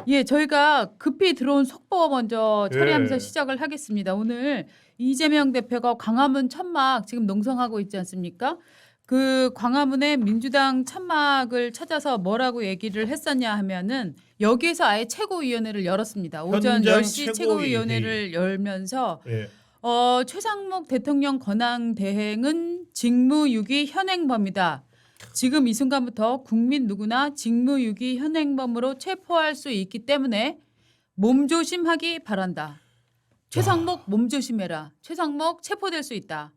예, 저희가 급히 들어온 속보 먼저 처리하면서 예. 시작을 하겠습니다. 오늘 이재명 대표가 광화문 천막 지금 농성하고 있지 않습니까? 그 광화문의 민주당 천막을 찾아서 뭐라고 얘기를 했었냐 하면은 여기에서 아예 최고위원회를 열었습니다. 오전 현장 10시 최고위 최고위원회를 열면서 예. 최상목 대통령 권한 대행은 직무유기 현행범이다. 지금 이 순간부터 국민 누구나 직무유기 현행범으로 체포할 수 있기 때문에 몸조심하기 바란다. 최상목 몸조심해라. 최상목 체포될 수 있다.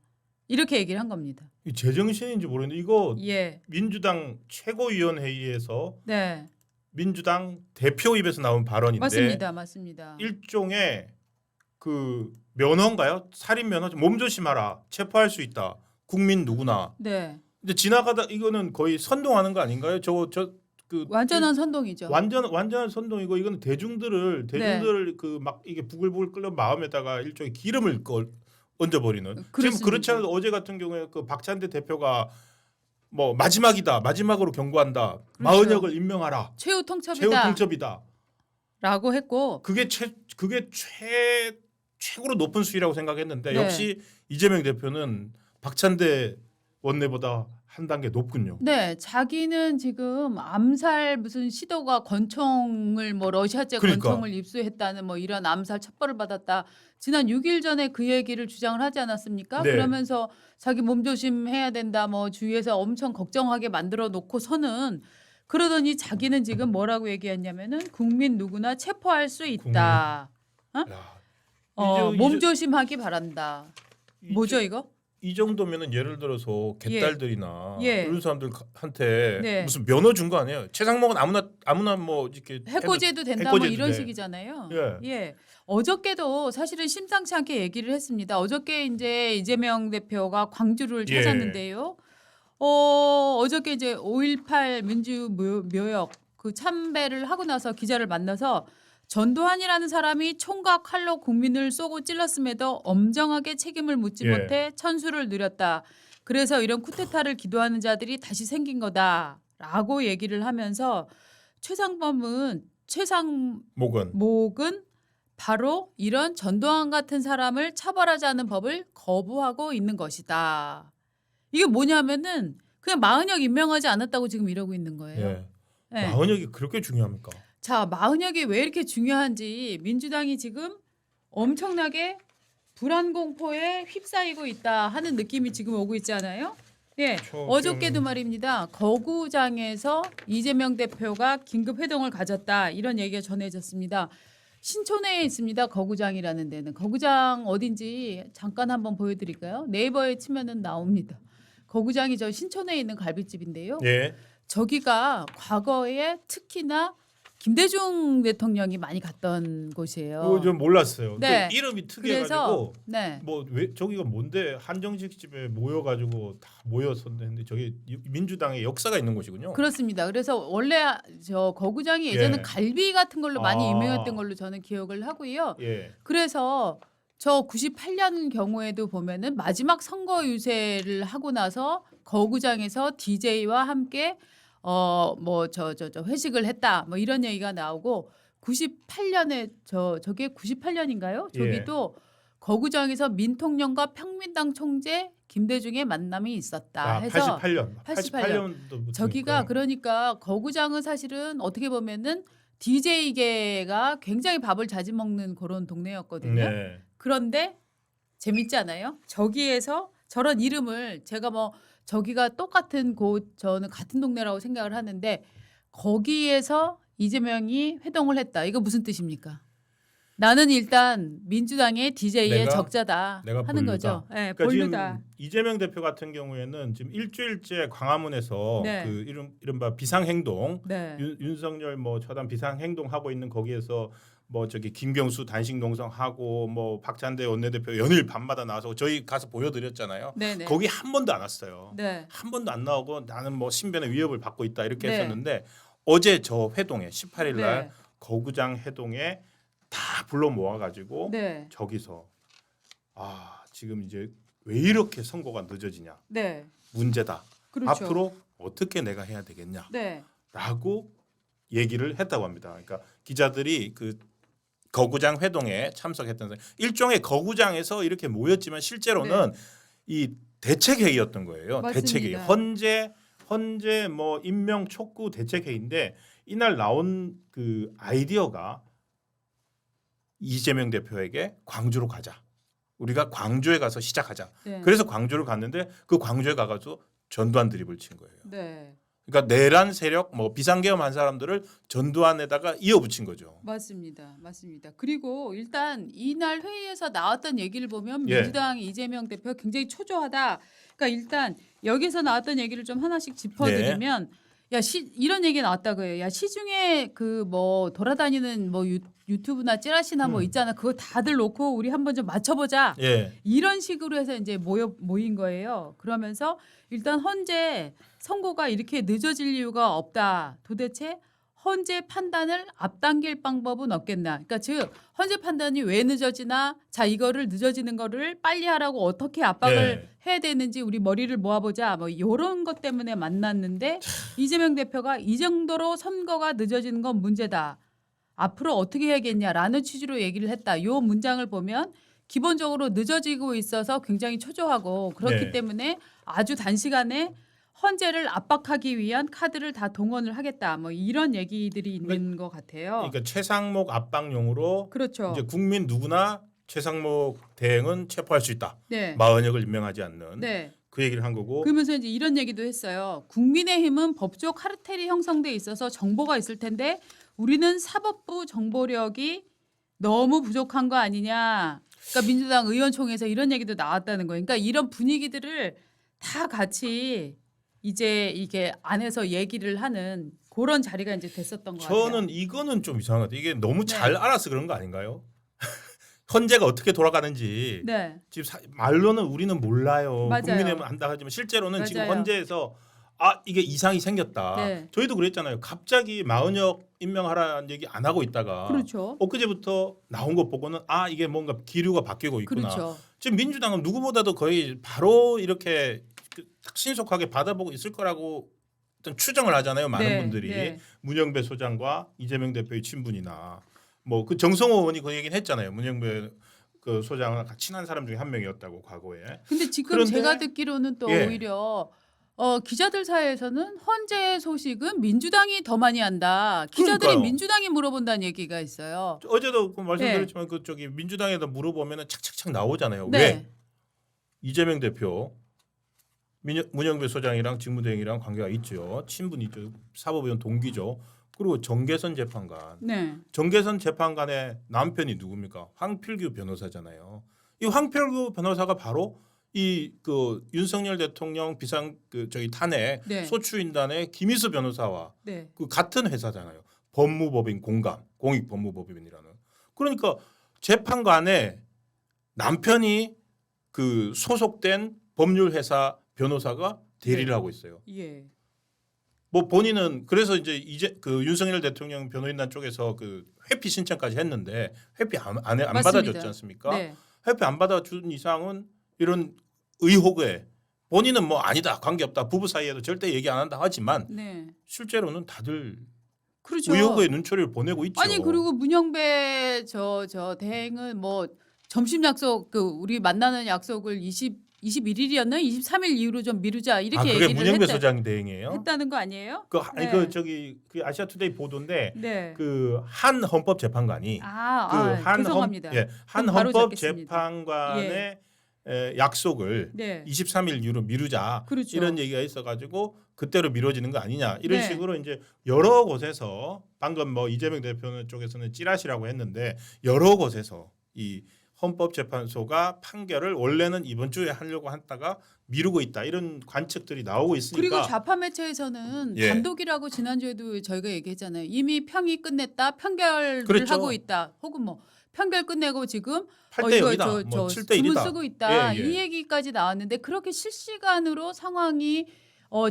이렇게 얘기를 한 겁니다. 이 제정신인지 모르겠는데 이거 예. 민주당 최고위원회의에서 네. 민주당 대표 입에서 나온 발언인데 맞습니다. 맞습니다. 일종의 그 면허인가요? 살인 면허. 몸조심하라. 체포할 수 있다. 국민 누구나. 네. 근데 지나가다 이거는 거의 선동하는 거 아닌가요? 그 완전한 선동이죠. 완전한 선동이고 이거는 대중들을 네. 그 막 이게 부글부글 끓는 마음에다가 일종의 기름을 얹어버리는. 지금 그렇습니다. 그렇지 않아도 어제 같은 경우에 그 박찬대 대표가 뭐 마지막이다, 마지막으로 경고한다, 그렇죠. 마은혁을 임명하라, 최후 통첩이다. 최후 통첩이다. 라고 했고 그게 최고로 높은 수위라고 생각했는데 네. 역시 이재명 대표는 박찬대 원내보다 한 단계 높군요. 네, 자기는 지금 암살 무슨 시도가 권총을 뭐 러시아제 그러니까. 권총을 입수했다는 뭐 이런 암살 첩보를 받았다. 지난 6일 전에 그 얘기를 주장을 하지 않았습니까? 네. 그러면서 자기 몸조심해야 된다. 뭐 주위에서 엄청 걱정하게 만들어 놓고서는 그러더니 자기는 지금 뭐라고 얘기했냐면은 국민 누구나 체포할 수 있다. 야, 몸조심하기 바란다. 뭐죠 이거? 이 정도면은 예를 들어서 개딸들이나 예. 이런 사람들한테 네. 무슨 면허 준 거 아니에요? 최상목은 아무나 뭐 이렇게 해코지해도 된다 뭐 해코지해도 이런 돼. 식이잖아요. 예. 예. 어저께도 사실은 심상치 않게 얘기를 했습니다. 어저께 이제 이재명 대표가 광주를 예. 찾았는데요. 어저께 이제 5.18 민주묘역 그 참배를 하고 나서 기자를 만나서 전두환이라는 사람이 총과 칼로 국민을 쏘고 찔렀음에도 엄정하게 책임을 묻지 예. 못해 천수를 누렸다. 그래서 이런 쿠데타를 기도하는 자들이 다시 생긴 거다라고 얘기를 하면서 최상목은 바로 이런 전두환 같은 사람을 처벌하지 않는 법을 거부하고 있는 것이다. 이게 뭐냐면은 그냥 마은혁 임명하지 않았다고 지금 이러고 있는 거예요. 예. 네. 마은혁이 그렇게 중요합니까? 자, 마은혁이 왜 이렇게 중요한지 민주당이 지금 엄청나게 불안 공포에 휩싸이고 있다 하는 느낌이 지금 오고 있잖아요. 예, 어저께도 말입니다. 거구장에서 이재명 대표가 긴급 회동을 가졌다 이런 얘기가 전해졌습니다. 신촌에 있습니다. 거구장이라는 데는. 거구장 어딘지 잠깐 한번 보여드릴까요? 네이버에 치면은 나옵니다. 거구장이 저 신촌에 있는 갈비집인데요. 예. 저기가 과거에 특히나 김대중 대통령이 많이 갔던 곳이에요. 그거 좀 몰랐어요. 네. 그 이름이 그래서 특이해가지고 네. 뭐 왜 저기가 뭔데 한정식 집에 모여가지고 다 모였었는데 저게 민주당의 역사가 있는 곳이군요. 그렇습니다. 그래서 원래 저 거구장이 예전에 예. 갈비 같은 걸로 많이 아. 유명했던 걸로 저는 기억을 하고요. 예. 그래서 저 98년 경우에도 보면은 마지막 선거 유세를 하고 나서 거구장에서 DJ와 함께 뭐 저 회식을 했다 뭐 이런 얘기가 나오고 98년에 저게 98년인가요? 저기도 거구장에서 민통령과 평민당 총재 김대중의 만남이 있었다 해서 88년도 저기가 그러니까 거구장은 사실은 어떻게 보면은 DJ계가 굉장히 밥을 자주 먹는 그런 동네였거든요. 네. 그런데 재밌지 않아요? 저기에서 저런 이름을 제가 뭐 저기가 똑같은 곳 저는 같은 동네라고 생각을 하는데 거기에서 이재명이 회동을 했다. 이거 무슨 뜻입니까? 나는 일단 민주당의 DJ의 적자다 내가 하는 본류다. 거죠. 네, 그러니까 본류다. 지금 이재명 대표 같은 경우에는 지금 일주일째 광화문에서 네. 그 이른바 비상행동 네. 윤석열 뭐 처단 비상행동 하고 있는 거기에서 뭐 저기 김경수 단식 농성하고 뭐 박찬대 원내대표 연일 밤마다 나와서 저희 가서 보여드렸잖아요. 네네. 거기 한 번도 안 왔어요. 네. 한 번도 안 나오고 나는 뭐 신변의 위협을 받고 있다 이렇게 네. 했었는데 어제 저 회동에 18일 날 네. 거구장 회동에 다 불러 모아가지고 네. 저기서 지금 이제 왜 이렇게 선거가 늦어지냐 네. 문제다. 그렇죠. 앞으로 어떻게 내가 해야 되겠냐라고 네. 얘기를 했다고 합니다. 그러니까 기자들이 그 거구장 회동에 참석했던 사람, 일종의 거구장에서 이렇게 모였지만 실제로는 이 대책회의였던 거예요. 맞습니다. 대책회의. 헌재 뭐 임명 촉구 대책회의인데 이날 나온 그 아이디어가 이재명 대표에게 광주로 가자. 우리가 광주에 가서 시작하자. 네. 그래서 광주를 갔는데 그 광주에 가가지고 전두환 드립을 친 거예요. 네. 그러니까 내란 세력 뭐 비상계엄한 사람들을 전두환에다가 이어붙인 거죠. 맞습니다. 맞습니다. 그리고 일단 이날 회의에서 나왔던 얘기를 보면 예. 민주당 이재명 대표 굉장히 초조하다. 그러니까 일단 여기서 나왔던 얘기를 좀 하나씩 짚어드리면 야 이런 얘기 나왔다고요. 야 시중에 그 뭐 돌아다니는 뭐 유튜브나 찌라시나 뭐 있잖아. 그거 다들 놓고 우리 한번 좀 맞춰보자. 예. 이런 식으로 해서 이제 모인 거예요. 그러면서 일단 헌재 선고가 이렇게 늦어질 이유가 없다. 도대체 헌재 판단을 앞당길 방법은 없겠나. 그러니까 즉 헌재 판단이 왜 늦어지나. 자 이거를 늦어지는 거를 빨리 하라고 어떻게 압박을 해야 되는지 우리 머리를 모아보자. 뭐 이런 것 때문에 만났는데 이재명 대표가 이 정도로 선거가 늦어지는 건 문제다. 앞으로 어떻게 해야겠냐라는 취지로 얘기를 했다. 이 문장을 보면 기본적으로 늦어지고 있어서 굉장히 초조하고 그렇기 네. 때문에 아주 단시간에 헌재를 압박하기 위한 카드를 다 동원을 하겠다. 뭐 이런 얘기들이 있는 것 같아요. 그러니까 최상목 압박용으로 그렇죠. 이제 국민 누구나 최상목 대행은 체포할 수 있다. 네. 마흔역을 임명하지 않는 네. 그 얘기를 한 거고. 그러면서 이제 이런 얘기도 했어요. 국민의힘은 법적 카르텔이 형성돼 있어서 정보가 있을 텐데 우리는 사법부 정보력이 너무 부족한 거 아니냐. 그러니까 민주당 의원총회에서 이런 얘기도 나왔다는 거예요. 그러니까 이런 분위기들을 다 같이 이제 이게 안에서 얘기를 하는 그런 자리가 이제 됐었던 것 같아요. 저는 이거는 좀 이상한 것 같아요. 이게 너무 네. 잘 알아서 그런 거 아닌가요? 헌재가 어떻게 돌아가는지 네. 지금 말로는 우리는 몰라요. 맞아요. 국민의힘은 한다 하지만 실제로는 지금 맞아요. 헌재에서 이게 이상이 생겼다. 네. 저희도 그랬잖아요. 갑자기 마흔역 임명하라는 얘기 안 하고 있다가 그렇죠. 엊그제부터 나온 것 보고는 이게 뭔가 기류가 바뀌고 있구나. 그렇죠. 지금 민주당은 누구보다도 거의 바로 이렇게 딱 신속하게 받아보고 있을 거라고 어떤 추정을 하잖아요. 많은 네, 분들이 네. 문영배 소장과 이재명 대표의 친분이나 뭐 그 정성호 의원이 그 얘기는 했잖아요. 문영배 그 소장과 친한 사람 중에 한 명이었다고 과거에. 근데 지금 그런데- 제가 듣기로는 또 예. 오히려 기자들 사이에서는 헌재 소식은 민주당이 더 많이 한다. 기자들이 그러니까요. 민주당이 물어본다는 얘기가 있어요. 어제도 말씀드렸지만 그쪽이 민주당에다 물어보면은 착착착 나오잖아요. 왜 네. 이재명 대표 문영배 소장이랑 직무대행이랑 관계가 있죠. 친분이 있죠. 사법위원 동기죠. 그리고 정계선 재판관. 네. 정계선 재판관의 남편이 누굽니까? 황필규 변호사잖아요. 이 황필규 변호사가 바로 이 그 윤석열 대통령 탄핵 네. 소추인단의 김희수 변호사와 네. 그 같은 회사잖아요. 법무법인 공익법무법인이라는. 그러니까 재판관의 남편이 그 소속된 법률회사 변호사가 대리를 네. 하고 있어요. 예. 뭐 본인은 그래서 이제 그 윤석열 대통령 변호인단 쪽에서 그 회피 신청까지 했는데 회피 안 맞습니다. 받아줬지 않습니까? 네. 회피 안 받아준 이상은 이런 의혹에 본인은 뭐 아니다 관계없다 부부 사이에도 절대 얘기 안 한다 하지만 네. 실제로는 다들 그렇죠. 의혹의 눈초리를 보내고 있죠. 아니 그리고 문영배 저 대행은 뭐 점심 약속 우리 만나는 약속을 21일이었나 23일 이후로 좀 미루자 이렇게 그게 얘기를 문영배 소장 대행이에요? 했다는 거 아니에요? 네. 그 아시아투데이 보도인데 네. 그 한 헌법재판관이 죄송합니다. 한 그럼 바로 헌법재판관의 약속을 네. 23일 이후로 미루자 그렇죠. 이런 얘기가 있어가지고 그때로 미뤄지는 거 아니냐 이런 네. 식으로 이제 여러 곳에서 방금 뭐 이재명 대표 쪽에서는 찌라시라고 했는데 여러 곳에서 이 헌법재판소가 판결을 원래는 이번 주에 하려고 하다가 미루고 있다 이런 관측들이 나오고 있으니까 그리고 좌파 매체에서는 예. 단독이라고 지난주에도 저희가 얘기했잖아요. 이미 평이 끝냈다, 판결을 그렇죠. 하고 있다, 혹은 뭐 판결 끝내고 지금 8대 이거 0이다, 뭐 7대 주문 1이다. 쓰고 있다 예, 예. 이 얘기까지 나왔는데 그렇게 실시간으로 상황이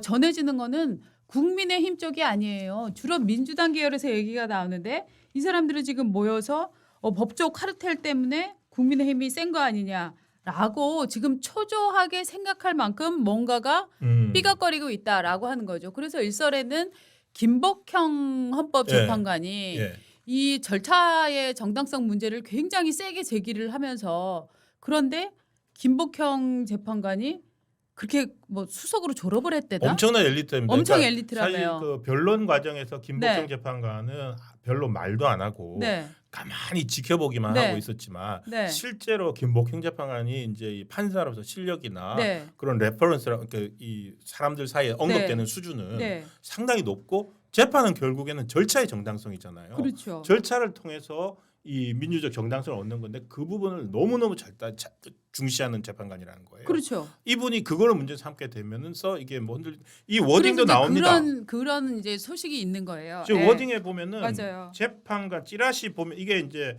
전해지는 거는 국민의힘 쪽이 아니에요. 주로 민주당 계열에서 얘기가 나오는데 이 사람들은 지금 모여서 법적 카르텔 때문에 국민의힘이 센 거 아니냐라고 지금 초조하게 생각할 만큼 뭔가가 삐걱거리고 있다라고 하는 거죠. 그래서 일설에는 김복형 헌법재판관이 예. 이 절차의 정당성 문제를 굉장히 세게 제기를 하면서 그런데 김복형 재판관이 그렇게 뭐 수석으로 졸업을 했대나? 엄청난 엘리트입니다. 엄청 그러니까 엘리트라며요. 사실 그 변론 과정에서 김복형 네. 재판관은 별로 말도 안 하고 네. 가만히 지켜보기만 네. 하고 있었지만 네. 실제로 김복형 재판관이 이제 이 판사로서 실력이나 네. 그런 레퍼런스라 이 사람들 사이에 언급되는 수준은 네. 상당히 높고 재판은 결국에는 절차의 정당성이잖아요. 그렇죠. 절차를 통해서 이 민주적 정당성을 얻는 건데 그 부분을 너무너무 중시하는 재판관이라는 거예요. 그렇죠. 이분이 그거를 문제 삼게 되면서 이게 뭔들 이 워딩도 그래서 이제 나옵니다. 그런 이제 소식이 있는 거예요. 지금 예. 워딩에 보면은 맞아요. 재판관 찌라시 보면 이게 이제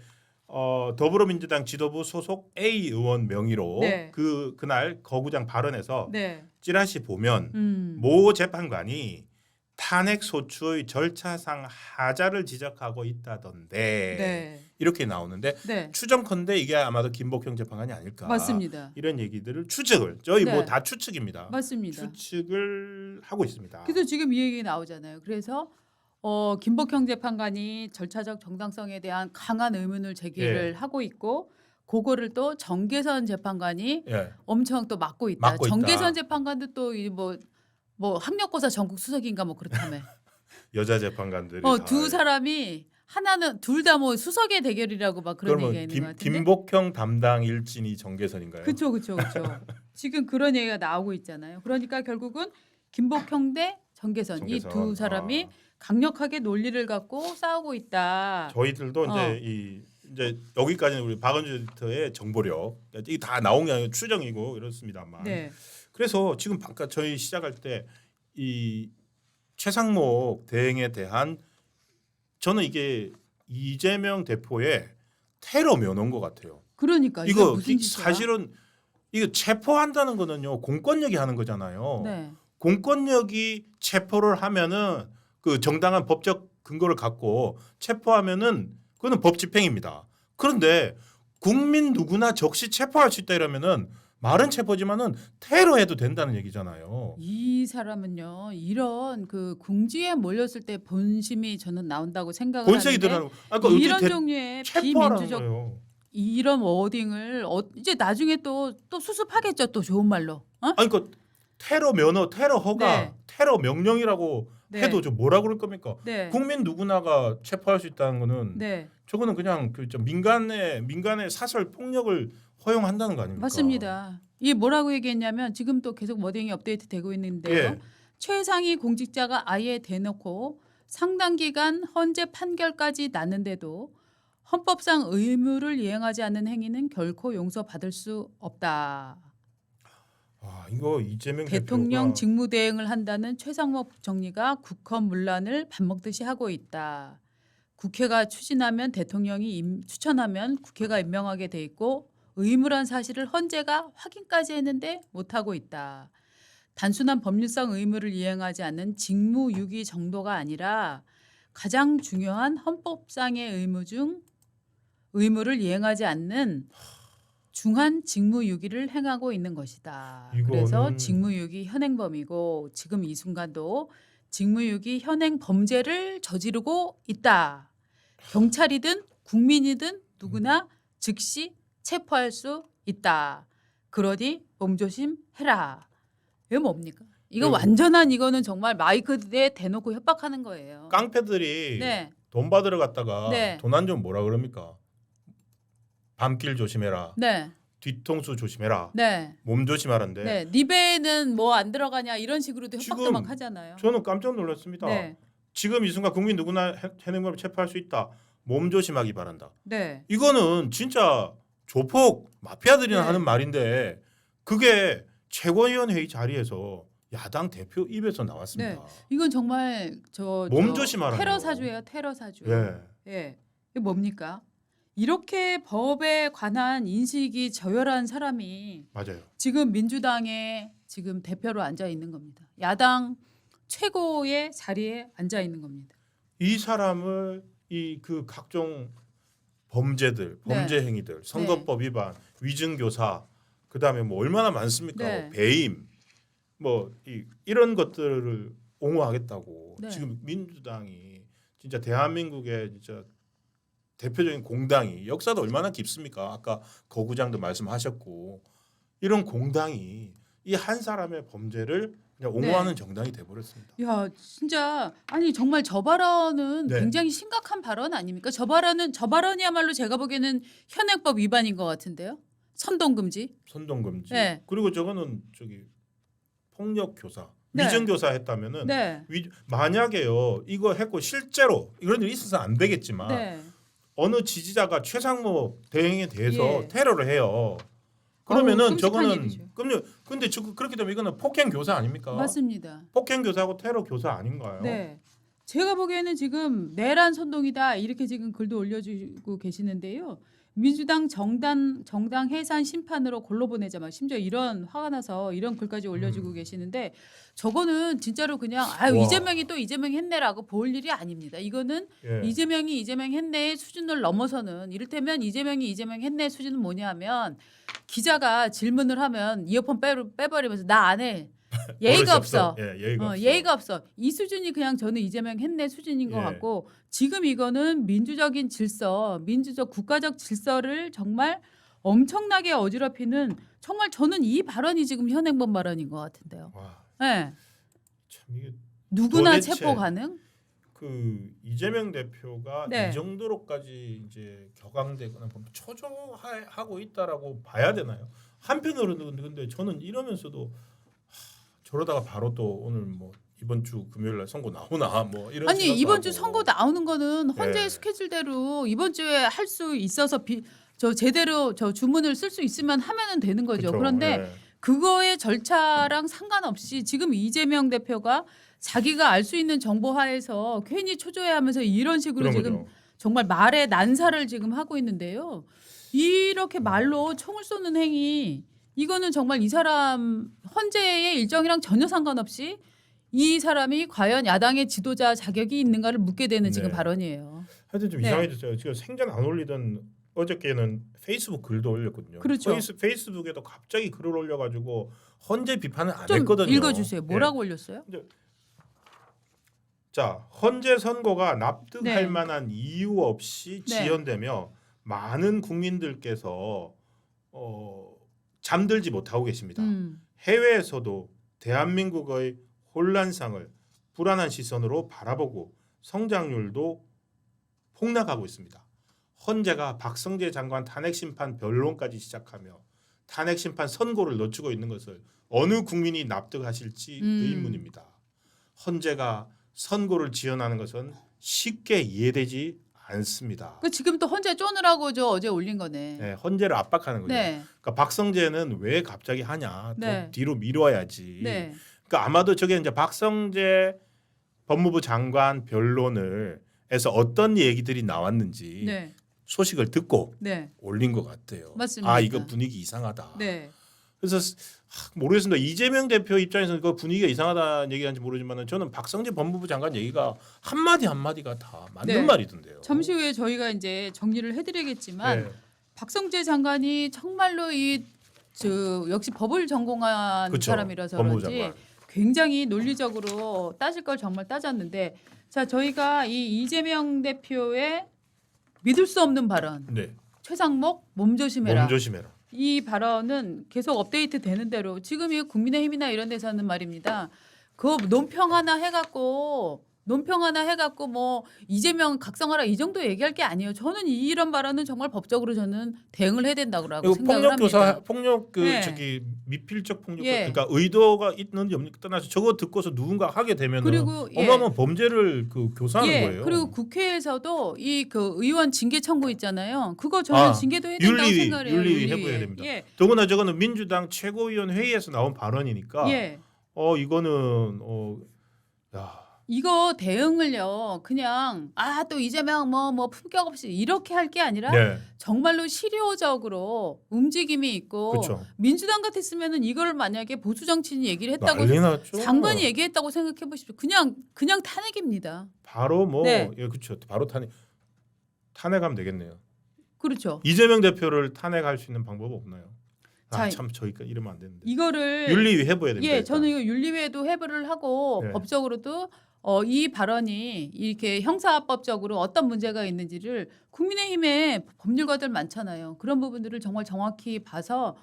더불어민주당 지도부 소속 A 의원 명의로 네. 그날 거구장 발언에서 네. 찌라시 보면 음. 모 재판관이 탄핵 소추의 절차상 하자를 지적하고 있다던데 네. 이렇게 나오는데 네. 추정컨대 이게 아마도 김복형 재판관이 아닐까 맞습니다. 이런 얘기들을 추측을 저희 네. 뭐 다 추측입니다. 맞습니다. 추측을 하고 있습니다. 그래서 지금 이 얘기 나오잖아요. 그래서 김복형 재판관이 절차적 정당성에 대한 강한 의문을 제기를 예. 하고 있고 그거를 또 정계선 재판관이 예. 엄청 또 막고 있다. 막고 있다. 정계선 재판관도 또 뭐 학력고사 전국 수석인가 뭐 그렇다며. 여자 재판관들이 두 사람이 하나는 둘 다 뭐 수석의 대결이라고 막 그런 그러면 얘기가 있는 것 같은데. 김복형 담당 일진이 정계선인가요? 그렇죠. 지금 그런 얘기가 나오고 있잖아요. 그러니까 결국은 김복형 대 정계선 이 두 사람이 강력하게 논리를 갖고 싸우고 있다. 저희들도 이제 여기까지는 우리 박은주 에디터의 정보력 이게 다 나온 게 아니고 추정이고 이렇습니다만. 네. 그래서 지금 아까 저희 시작할 때 이 최상목 대행에 대한 저는 이게 이재명 대표의 테러 면허인 것 같아요. 그러니까 이거 무슨 짓이야? 사실은 이거 체포한다는 거는요 공권력이 하는 거잖아요. 네. 공권력이 체포를 하면은 그 정당한 법적 근거를 갖고 체포하면은 그거는 법 집행입니다. 그런데 국민 누구나 적시 체포할 수 있다 이러면은 말은 체포지만은 테러해도 된다는 얘기잖아요. 이 사람은요 이런 그 궁지에 몰렸을 때 본심이 저는 나온다고 생각을 본색이 하는데 드러나는 그러니까 이런 어떻게 종류의 체포하라는 비민주적 거예요. 이런 워딩을 이제 나중에 또 수습하겠죠. 또 좋은 말로. 아니 그 테러 면허, 테러 허가, 네. 테러 명령이라고 네. 해도 좀 뭐라 그럴 겁니까? 네. 국민 누구나가 체포할 수 있다는 거는 네. 저거는 그냥 그 좀 민간의 사설 폭력을 허용한다는 거 아닙니까? 맞습니다. 이게 뭐라고 얘기했냐면 지금 또 계속 워딩이 업데이트되고 있는데요. 예. 최상위 공직자가 아예 대놓고 상당 기간 헌재 판결까지 났는데도 헌법상 의무를 이행하지 않는 행위는 결코 용서받을 수 없다. 아 이거 이재명 대통령 대표가 직무대행을 한다는 최상목 부총리가 국헌 문란을 밥 먹듯이 하고 있다. 국회가 추진하면 대통령이 추천하면 국회가 임명하게 돼 있고 의무란 사실을 헌재가 확인까지 했는데 못하고 있다. 단순한 법률상 의무를 이행하지 않는 직무유기 정도가 아니라 가장 중요한 헌법상의 의무 중 의무를 이행하지 않는 중한 직무유기를 행하고 있는 것이다. 그래서 이거는- 직무유기 현행범이고 지금 이 순간도 직무유기 현행 범죄를 저지르고 있다. 경찰이든 국민이든 누구나 즉시 체포할 수 있다. 그러니 몸조심해라. 이거 뭡니까? 이거 그리고- 완전한 이거는 정말 마이크에 대놓고 협박하는 거예요. 깡패들이 네, 돈 받으러 갔다가 네. 돈 안 주면 뭐라 그럽니까? 밤길 조심해라. 네, 뒤통수 조심해라. 네, 몸 조심하란데. 네. 네 배에는 뭐 안 들어가냐 이런 식으로도 협박도 지금 막 하잖아요. 저는 깜짝 놀랐습니다. 네, 지금 이 순간 국민 누구나 현행범을 체포할 수 있다. 몸 조심하기 바란다. 네, 이거는 진짜 조폭 마피아들이나 네. 하는 말인데 그게 최고위원회의 자리에서 야당 대표 입에서 나왔습니다. 이건 정말 몸 조심하라네요. 테러 사주예요. 테러 사주. 예. 예. 이게 뭡니까? 이렇게 법에 관한 인식이 저열한 사람이 맞아요. 지금 민주당의 지금 대표로 앉아 있는 겁니다. 야당 최고의 자리에 앉아 있는 겁니다. 이 사람을 이 그 각종 범죄들, 범죄 네. 행위들, 선거법 위반, 위증교사, 그다음에 뭐 얼마나 많습니까? 네. 배임, 뭐 이런 것들을 옹호하겠다고. 네. 지금 민주당이 진짜 대한민국의 진짜 대표적인 공당이 역사도 얼마나 깊습니까? 아까 거구장도 말씀하셨고 이런 공당이 이 한 사람의 범죄를 그냥 옹호하는 정당이 돼버렸습니다. 야, 진짜 아니 정말 저 발언은 네. 굉장히 심각한 발언 아닙니까? 저 발언이야말로 제가 보기에는 현행법 위반인 것 같은데요. 선동금지. 선동금지. 네. 그리고 저거는 저기 폭력교사, 네. 위증교사 했다면은 네. 만약에요 이거 했고 실제로 이런 일이 있어서 안 되겠지만 네. 어느 지지자가 최상무 대행에 대해서 예. 테러를 해요. 그러면은 끔찍한 저거는 일이죠. 근데 그렇게 되면 이거는 폭행 교사 아닙니까? 맞습니다. 폭행 교사하고 테러 교사 아닌가요? 네. 제가 보기에는 지금 내란 선동이다 이렇게 지금 글도 올려주고 계시는데요. 민주당 정당 해산 심판으로 골로 보내자 막 심지어 이런 화가 나서 이런 글까지 올려주고 계시는데 저거는 진짜로 그냥 아유 와. 이재명이 또 이재명 했네라고 볼 일이 아닙니다. 이거는 예. 이재명이 이재명 했네의 수준을 넘어서는 이를테면 이재명이 이재명 했네 수준은 뭐냐면 기자가 질문을 하면 이어폰 빼버리면서 나 안 해. 예의가 없어. 예, 예의가 없어. 예의가 없어. 이 수준이 그냥 저는 이재명 했네 수준인 것 예. 같고 지금 이거는 민주적인 질서, 민주적 국가적 질서를 정말 엄청나게 어지럽히는 정말 저는 이 발언이 지금 현행범 발언인 것 같은데요. 와, 네. 참 이게 누구나 도대체 체포 가능? 그 이재명 대표가 네. 이 정도로까지 이제 격앙되거나 초조하고 있다라고 봐야 되나요? 한편으로는 근데 저는 이러면서도 저러다가 바로 또 오늘 뭐 이번 주 금요일 날 선거 나오나 뭐 이런 아니 생각도 이번 주 하고. 선거 나오는 거는 헌재의 네. 스케줄대로 이번 주에 할 수 있어서 저 제대로 저 주문을 쓸 수 있으면 하면은 되는 거죠. 그쵸, 그런데 예. 그거의 절차랑 상관없이 지금 이재명 대표가 자기가 알 수 있는 정보 하에서 괜히 초조해하면서 이런 식으로 그런 지금 거죠. 정말 말의 난사를 지금 하고 있는데요. 이렇게 말로 총을 쏘는 행위 이거는 정말 이 사람 헌재의 일정이랑 전혀 상관없이 이 사람이 과연 야당의 지도자 자격이 있는가를 묻게 되는 지금 네. 발언이에요. 하여튼 좀 네. 이상해졌어요. 지금 생전 안 올리던 어저께는 페이스북 글도 올렸거든요. 그렇죠. 페이스북에도 갑자기 글을 올려가지고 헌재 비판을 안 좀 했거든요. 읽어주세요. 뭐라고 예. 올렸어요? 자, 헌재 선고가 납득할 네. 만한 이유 없이 네. 지연되며 많은 국민들께서 잠들지 못하고 계십니다. 해외에서도 대한민국의 혼란상을 불안한 시선으로 바라보고 성장률도 폭락하고 있습니다. 헌재가 박성재 장관 탄핵 심판 변론까지 시작하며 탄핵 심판 선고를 늦추고 있는 것을 어느 국민이 납득하실지 의문입니다. 헌재가 선고를 지연하는 것은 쉽게 이해되지 않습니다. 그 지금 또 헌재 쪼느라고 저 어제 올린 거네. 네, 헌재를 압박하는 거죠. 네. 그러니까 박성재는 왜 갑자기 하냐? 네. 더 뒤로 미뤄야지. 네. 그러니까 아마도 저게 이제 박성재 법무부 장관 변론을 해서 어떤 얘기들이 나왔는지 네. 소식을 듣고 네. 올린 것 같아요. 맞습니다. 아 이거 분위기 이상하다. 네. 그래서 모르겠습니다. 이재명 대표 입장에서는 그 분위기가 이상하다는 얘기하는지 모르지만 저는 박성재 법무부 장관 얘기가 한마디 한마디가 다 맞는 네. 말이던데요. 잠시 후에 저희가 이제 정리를 해드리겠지만 네. 박성재 장관이 정말로 역시 법을 전공한 그쵸. 사람이라서 법무부 그런지 장관. 굉장히 논리적으로 따질 걸 정말 따졌는데 자 저희가 이 이재명 대표의 믿을 수 없는 발언 네. 최상목 몸 조심해라. 몸 조심해라. 이 발언은 계속 업데이트 되는 대로 지금 이 국민의힘이나 이런 데서는 말입니다. 그 논평 하나 해갖고 뭐 이재명 각성하라 이 정도 얘기할 게 아니에요. 저는 이런 발언은 정말 법적으로 저는 대응을 해야 된다고 이거 생각을 폭력 교사 합니다. 폭력 네. 저기 미필적 폭력 예. 그러니까 의도가 있는지 없는지 떠나서 저거 듣고서 누군가 하게 되면은 그리고 어마어마한 범죄를 그 교사하는 거예요. 그리고 국회에서도 이 그 의원 징계 청구 있잖아요. 그거 저는 징계도 해야 된다고 윤리위, 생각해요. 윤리위 해부해야 됩니다. 예. 더구나 저거는 민주당 최고위원 회의에서 나온 발언이니까 예. 이거는 야. 이거 대응을요 그냥 또 이재명 뭐 품격 없이 이렇게 할 게 아니라 네. 정말로 실효적으로 움직임이 있고 그렇죠. 민주당 같았으면은 이걸 만약에 보수 정치인이 얘기를 했다고 난리 났죠. 장관이 얘기했다고 생각해 보십시오. 그냥 탄핵입니다. 바로 네. 그렇죠. 바로 탄핵하면 되겠네요. 그렇죠. 이재명 대표를 탄핵할 수 있는 방법 없나요? 자, 참 저희가 이러면 안 되는데. 이거를 윤리위 해봐야 됩니다. 예, 일단. 저는 이거 윤리위에도 회부를 하고 네. 법적으로도 이 발언이 이렇게 형사법적으로 어떤 문제가 있는지를 국민의힘에 법률가들 많잖아요. 그런 부분들을 정말 정확히 봐서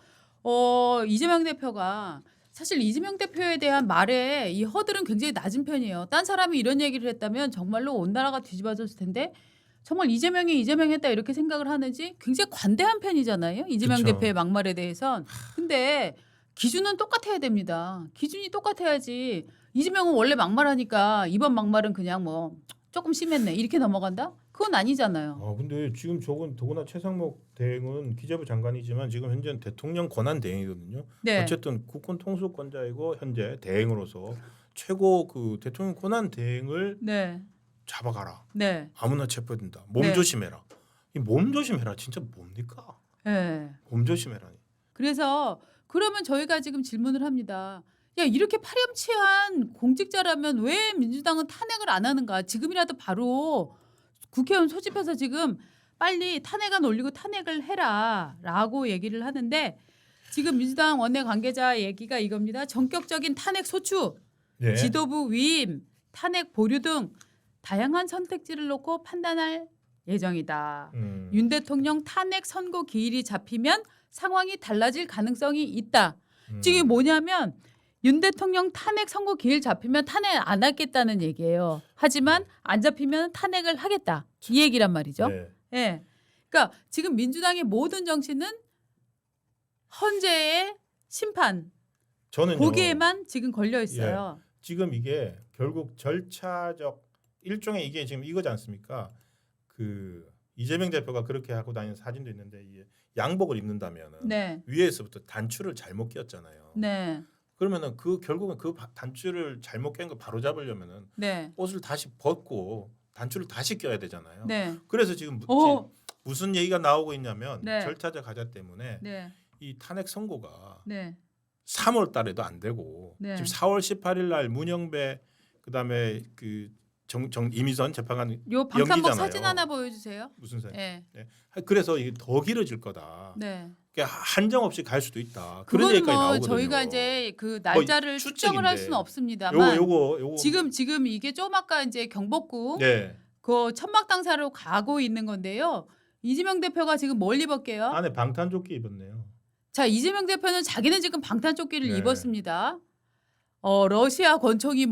이재명 대표가 사실 이재명 대표에 대한 말에 이 허들은 굉장히 낮은 편이에요. 딴 사람이 이런 얘기를 했다면 정말로 온 나라가 뒤집어졌을 텐데 정말 이재명이 이재명 했다 이렇게 생각을 하는지 굉장히 관대한 편이잖아요. 이재명 그쵸. 대표의 막말에 대해선. 근데 기준은 똑같아야 됩니다. 기준이 똑같아야지. 이재명은 원래 막말하니까 이번 막말은 그냥 뭐 조금 심했네 이렇게 넘어간다? 그건 아니잖아요. 근데 지금 저건 더구나 최상목 대행은 기재부 장관이지만 지금 현재는 대통령 권한 대행이거든요. 네. 어쨌든 국권 통수권자이고 현재 대행으로서 최고 그 대통령 권한 대행을 네. 잡아가라. 네. 아무나 체포된다. 몸 네. 조심해라. 이 몸 조심해라 진짜 뭡니까? 네. 몸 조심해라니. 그래서 그러면 저희가 지금 질문을 합니다. 야 이렇게 파렴치한 공직자라면 왜 민주당은 탄핵을 안 하는가? 지금이라도 바로 국회의원 소집해서 지금 빨리 탄핵안 올리고 탄핵을 해라라고 얘기를 하는데 지금 민주당 원내 관계자 얘기가 이겁니다. 전격적인 탄핵 소추, 네. 지도부 위임, 탄핵 보류 등 다양한 선택지를 놓고 판단할 예정이다. 윤 대통령 탄핵 선고 기일이 잡히면 상황이 달라질 가능성이 있다. 지금 뭐냐면 윤 대통령 탄핵 선고 기일 잡히면 탄핵 안 하겠다는 얘기예요. 하지만 안 잡히면 탄핵을 하겠다. 이 얘기란 말이죠. 네. 예. 그러니까 지금 민주당의 모든 정신은 헌재의 심판 저는요. 거기에만 지금 걸려 있어요. 지금 이게 결국 절차적 일종의 이게 지금 이거지 않습니까? 그 이재명 대표가 그렇게 하고 다니는 사진도 있는데 이게 양복을 입는다면은 네. 위에서부터 단추를 잘못 끼웠잖아요. 네. 그러면은 그 결국은 그 단추를 잘못 낀 거 바로 잡으려면은 네. 옷을 다시 벗고 단추를 다시 껴야 되잖아요. 네. 그래서 지금 오. 무슨 얘기가 나오고 있냐면 네. 절차적 가자 때문에 네. 이 탄핵 선고가 네. 3월 달에도 안 되고 네. 지금 4월 18일 날 문영배 그다음에 그 이미선 재판관 요 방탄복 연기잖아요. 사진 하나 보여주세요. 무슨 사진? 네. 그래서 이게 더 길어질 거다. 네. 그러니까 한정 없이 갈 수도 있다. 그런 그건 얘기까지 뭐 나오거든요. 저희가 이제 그 날짜를 측정을 할 추측인데. 수는 없습니다만 요거 지금 이게 좀 아까 이제 경복궁 네. 그 천막당사로 가고 있는 건데요. 이재명 대표가 지금 뭘 입었게요? 안에 방탄조끼 입었네요. 자, 이재명 대표는 자기는 지금 방탄조끼를 네. 입었습니다. 러시아 권총이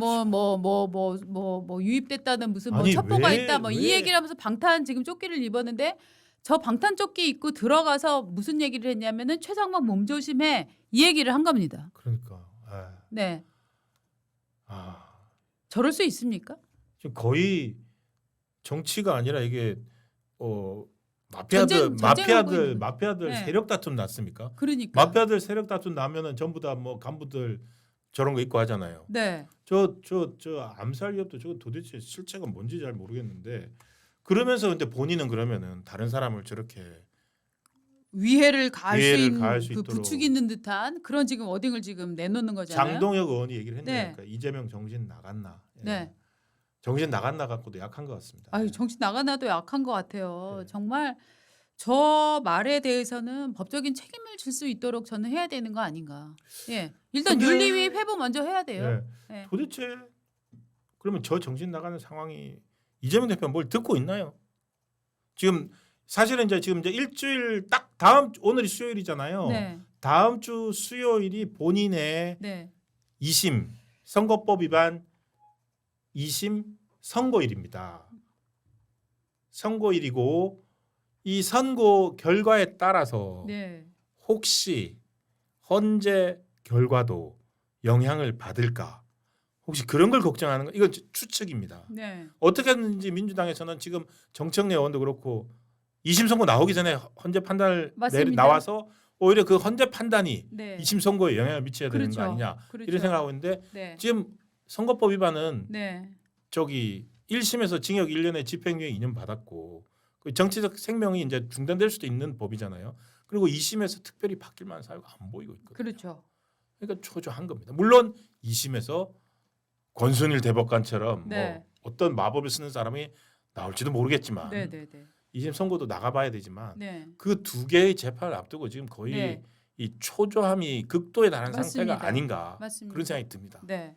유입됐다는 무슨 뭐 아니, 첩보가 왜- 있다 뭐 이 왜- 얘기를 하면서 방탄 지금 조끼를 입었는데 저 방탄조끼 입고 들어가서 무슨 얘기를 했냐면은 최상목 몸 조심해 이 얘기를 한 겁니다. 그러니까 네. 아, 저럴 수 있습니까? 지금 거의 정치가 아니라 이게 마피아들 전쟁하고 있는 마피아들 네. 세력 다툼 났습니까? 그러니까. 마피아들 세력 다툼 나면은 전부 다 뭐 간부들 저런 거 입고 하잖아요. 네. 저 암살 기업도 저거 도대체 실체가 뭔지 잘 모르겠는데 그러면서 근데 본인은 그러면은 다른 사람을 저렇게 위해를 가할 수 위해를 있는 가할 수 그 있도록. 부추기는 듯한 그런 지금 어딩을 지금 내놓는 거잖아요. 장동혁 의원이 얘기를 네. 했는데 이재명 정신 나갔나? 예. 네. 정신 나갔나 갖고도 약한 것 같습니다. 아유 정신 나가나도 약한 것 같아요. 네. 정말 저 말에 대해서는 법적인 책임을 질 수 있도록 저는 해야 되는 거 아닌가. 예, 일단 근데- 윤리위 회부 먼저 해야 돼요. 예. 네. 도대체 그러면 저 정신 나가는 상황이 이재명 대표가 뭘 듣고 있나요? 지금 사실은 이제 지금 이제 일주일 딱 오늘이 수요일이잖아요. 네, 다음 주 수요일이 본인의 네, 2심 선거법 위반 2심 선고일입니다. 선고일이고 이 선고 결과에 따라서 네, 혹시 헌재 결과도 영향을 받을까? 혹시 그런 걸 걱정하는 거? 이건 추측입니다. 네, 어떻게 하는지 민주당에서는 지금 정청래 의원도 그렇고 2심 선고 나오기 전에 헌재 판단을 맞습니다. 나와서 오히려 그 헌재 판단이 네. 2심 선고에 영향을 미쳐야 되는 그렇죠. 거 아니냐 그렇죠. 이런 생각하고 있는데 네, 지금 선거법 위반은 네, 저기 1심에서 징역 1년에 집행유예 2년 받았고 그 정치적 생명이 이제 중단될 수도 있는 법이잖아요. 그리고 2심에서 특별히 바뀔 만한 사유가 안 보이고 있거든요. 그렇죠. 그러니까 초조한 겁니다. 물론 2심에서 권순일 대법관처럼 네. 뭐 어떤 마법을 쓰는 사람이 나올지도 모르겠지만 네, 네, 네, 2심 선고도 나가봐야 되지만 네, 그 두 개의 재판을 앞두고 지금 거의 네. 이 초조함이 극도에 달한 맞습니다. 상태가 아닌가 맞습니다. 그런 생각이 듭니다. 네.